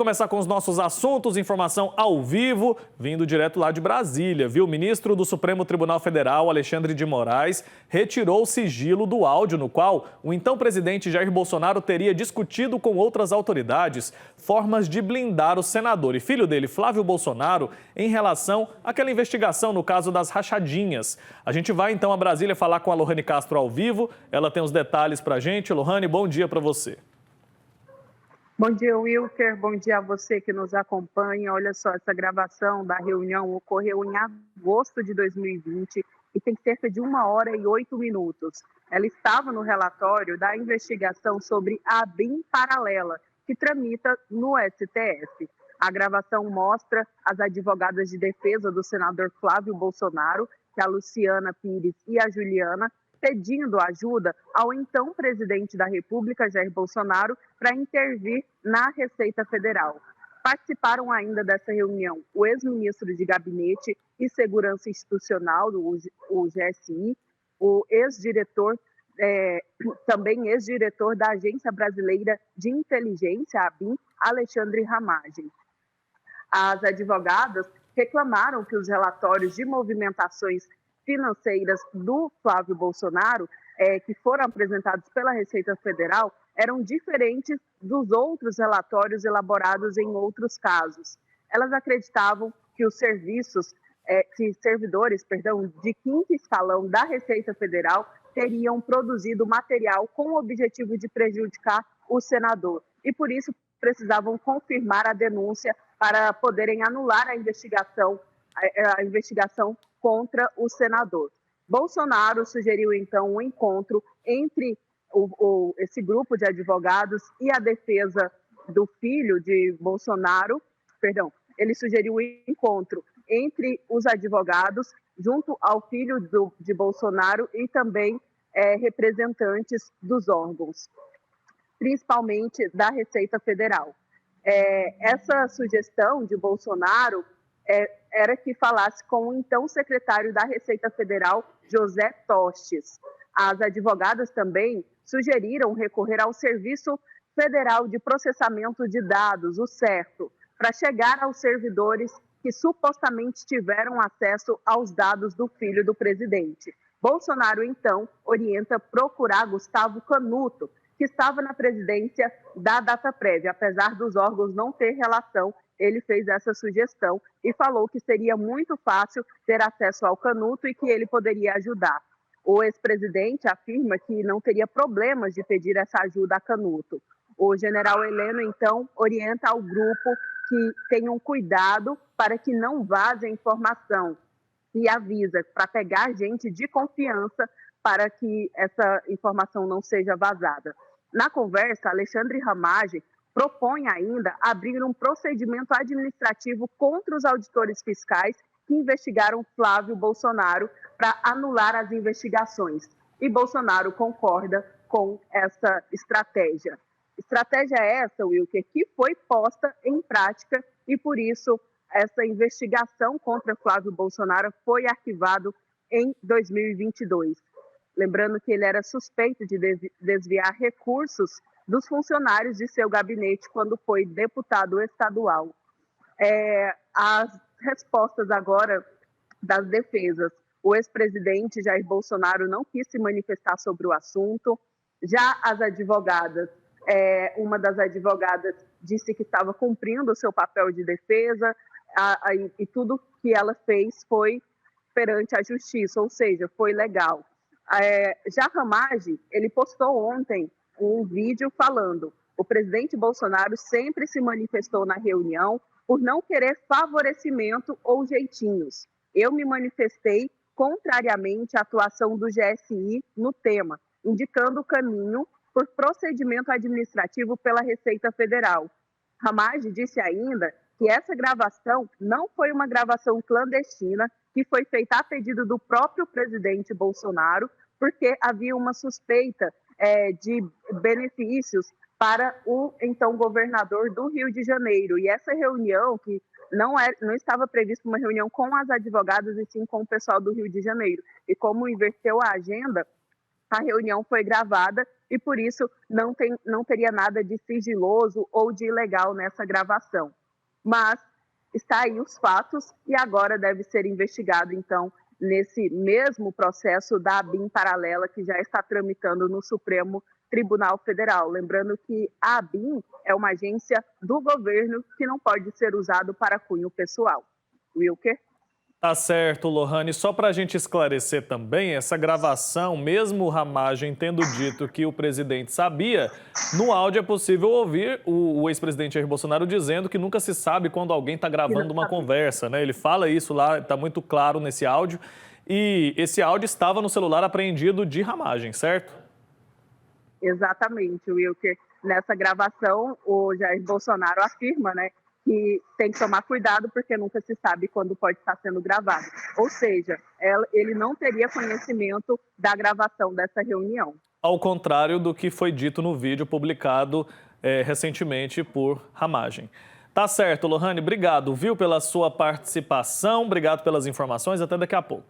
começar com os nossos assuntos, informação ao vivo, vindo direto lá de Brasília, viu? O ministro do Supremo Tribunal Federal, Alexandre de Moraes, retirou o sigilo do áudio no qual o então presidente Jair Bolsonaro teria discutido com outras autoridades formas de blindar o senador e filho dele, Flávio Bolsonaro, em relação àquela investigação no caso das rachadinhas. A gente vai então a Brasília falar com a Lohane Castro ao vivo, ela tem os detalhes pra gente. Lohane, bom dia para você. Bom dia, Wilker. Bom dia a você que nos acompanha. Olha só, essa gravação da reunião ocorreu em agosto de 2020 e tem cerca de 1 hora e 8 minutos. Ela estava no relatório da investigação sobre a BIM paralela, que tramita no STF. A gravação mostra as advogadas de defesa do senador Flávio Bolsonaro, que é a Luciana Pires e a Juliana, pedindo ajuda ao então presidente da República, Jair Bolsonaro, para intervir na Receita Federal. Participaram ainda dessa reunião o ex-ministro de Gabinete e Segurança Institucional, o GSI, o ex-diretor, também ex-diretor da Agência Brasileira de Inteligência, a ABIN, Alexandre Ramagem. As advogadas reclamaram que os relatórios de movimentações financeiras do Flávio Bolsonaro, que foram apresentados pela Receita Federal, eram diferentes dos outros relatórios elaborados em outros casos. Elas acreditavam que os servidores de quinto escalão da Receita Federal teriam produzido material com o objetivo de prejudicar o senador e, por isso, precisavam confirmar a denúncia para poderem anular a investigação contra o senador. Bolsonaro sugeriu, então, um encontro entre esse grupo de advogados e a defesa do filho de Bolsonaro, ele sugeriu um encontro entre os advogados junto ao filho de Bolsonaro e também representantes dos órgãos, principalmente da Receita Federal. Essa sugestão de Bolsonaro era que falasse com o então secretário da Receita Federal, José Tostes. As advogadas também sugeriram recorrer ao Serviço Federal de Processamento de Dados, o CERPRO, para chegar aos servidores que supostamente tiveram acesso aos dados do filho do presidente. Bolsonaro, então, orienta procurar Gustavo Canuto, que estava na presidência da Dataprévia. Apesar dos órgãos não ter relação, ele fez essa sugestão e falou que seria muito fácil ter acesso ao Canuto e que ele poderia ajudar. O ex-presidente afirma que não teria problemas de pedir essa ajuda a Canuto. O general Heleno, então, orienta ao grupo que tenham cuidado para que não vaze a informação e avisa para pegar gente de confiança para que essa informação não seja vazada. Na conversa, Alexandre Ramagem propõe ainda abrir um procedimento administrativo contra os auditores fiscais que investigaram Flávio Bolsonaro para anular as investigações. E Bolsonaro concorda com essa estratégia. Estratégia essa, Wilker, que foi posta em prática e, por isso, essa investigação contra Flávio Bolsonaro foi arquivada em 2022. Lembrando que ele era suspeito de desviar recursos dos funcionários de seu gabinete quando foi deputado estadual. As respostas agora das defesas. O ex-presidente Jair Bolsonaro não quis se manifestar sobre o assunto. Já as advogadas, uma das advogadas disse que estava cumprindo o seu papel de defesa e tudo que ela fez foi perante a justiça, ou seja, foi legal. Já Ramagem, ele postou ontem um vídeo falando: o presidente Bolsonaro sempre se manifestou na reunião por não querer favorecimento ou jeitinhos. Eu me manifestei contrariamente à atuação do GSI no tema, indicando o caminho por procedimento administrativo pela Receita Federal. Ramagem disse ainda que essa gravação não foi uma gravação clandestina, que foi feita a pedido do próprio presidente Bolsonaro, porque havia uma suspeita de benefícios para o então governador do Rio de Janeiro. E essa reunião, que não estava prevista uma reunião com as advogadas e sim com o pessoal do Rio de Janeiro. E como inverteu a agenda, a reunião foi gravada e, por isso, não teria nada de sigiloso ou de ilegal nessa gravação. Mas está aí os fatos e agora deve ser investigado, então, nesse mesmo processo da ABIN paralela que já está tramitando no Supremo Tribunal Federal. Lembrando que a ABIN é uma agência do governo que não pode ser usado para cunho pessoal. Wilker? Tá certo, Lohane. Só para a gente esclarecer também, essa gravação, mesmo o Ramagem tendo dito que o presidente sabia, no áudio é possível ouvir o ex-presidente Jair Bolsonaro dizendo que nunca se sabe quando alguém está gravando uma conversa, né? Ele fala isso lá, está muito claro nesse áudio. E esse áudio estava no celular apreendido de Ramagem, certo? Exatamente, Wilker. Nessa gravação, o Jair Bolsonaro afirma, né, que tem que tomar cuidado porque nunca se sabe quando pode estar sendo gravado. Ou seja, ele não teria conhecimento da gravação dessa reunião. Ao contrário do que foi dito no vídeo publicado recentemente por Ramagem. Tá certo, Lohane, obrigado, viu, pela sua participação, obrigado pelas informações, até daqui a pouco.